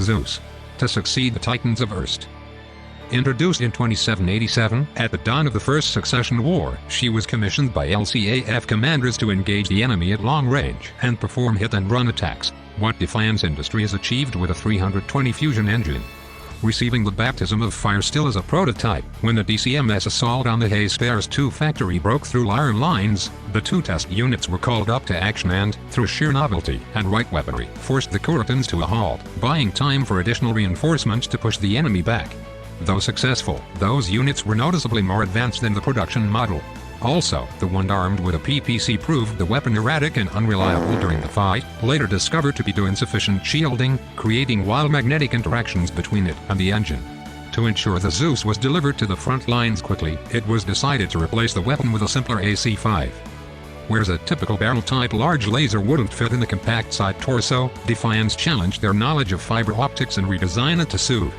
Zeus, to succeed the Titans of Erst. Introduced in 2787, at the dawn of the First Succession War, she was commissioned by LCAF commanders to engage the enemy at long range and perform hit-and-run attacks, what Defiance Industries achieved with a 320 fusion engine. Receiving the baptism of fire still as a prototype, when the DCMS assault on the Hayes-Ferris 2 factory broke through iron lines, the two test units were called up to action and, through sheer novelty and right weaponry, forced the Kuratans to a halt, buying time for additional reinforcements to push the enemy back. Though successful, those units were noticeably more advanced than the production model. Also, the one armed with a PPC proved the weapon erratic and unreliable during the fight, later discovered to be due insufficient shielding, creating wild magnetic interactions between it and the engine. To ensure the Zeus was delivered to the front lines quickly, it was decided to replace the weapon with a simpler AC-5. Whereas a typical barrel-type large laser wouldn't fit in the compact side torso, Defiance challenged their knowledge of fiber optics and redesigned it to suit.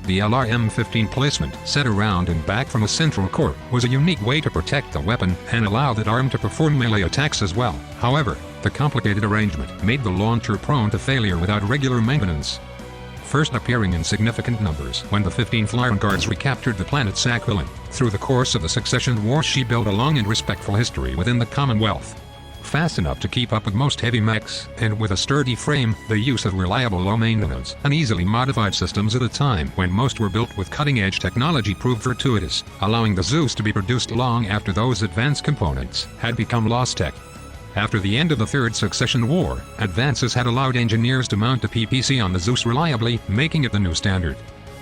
The LRM-15 placement, set around and back from a central core, was a unique way to protect the weapon and allow that arm to perform melee attacks as well. However, the complicated arrangement made the launcher prone to failure without regular maintenance. First appearing in significant numbers when the 15th Iron Guards recaptured the planet Sakhalin, through the course of the Succession War she built a long and respectful history within the Commonwealth. Fast enough to keep up with most heavy mechs, and with a sturdy frame, the use of reliable low-maintenance and easily modified systems at a time when most were built with cutting-edge technology proved fortuitous, allowing the Zeus to be produced long after those advanced components had become lost tech. After the end of the Third Succession War, advances had allowed engineers to mount a PPC on the Zeus reliably, making it the new standard.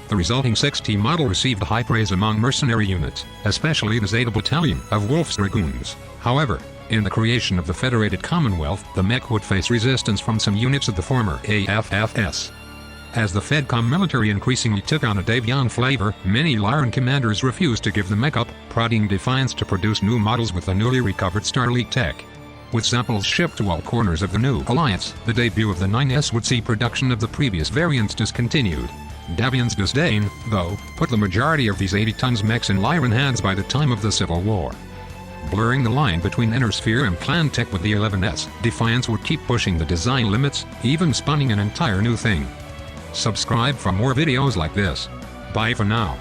The resulting 6T model received high praise among mercenary units, especially the Zeta Battalion of Wolf's Dragoons. However, in the creation of the Federated Commonwealth, the mech would face resistance from some units of the former AFFS. As the FedCom military increasingly took on a Davion flavor, many Lyran commanders refused to give the mech up, prodding Defiance to produce new models with the newly recovered Starleak tech. With samples shipped to all corners of the new alliance, the debut of the 9S would see production of the previous variants discontinued. Davions' disdain, though, put the majority of these 80 tons mechs in Lyran hands by the time of the Civil War. Blurring the line between Innersphere and BattleTech with the 11S, Defiance would keep pushing the design limits, even spawning an entire new thing. Subscribe for more videos like this. Bye for now.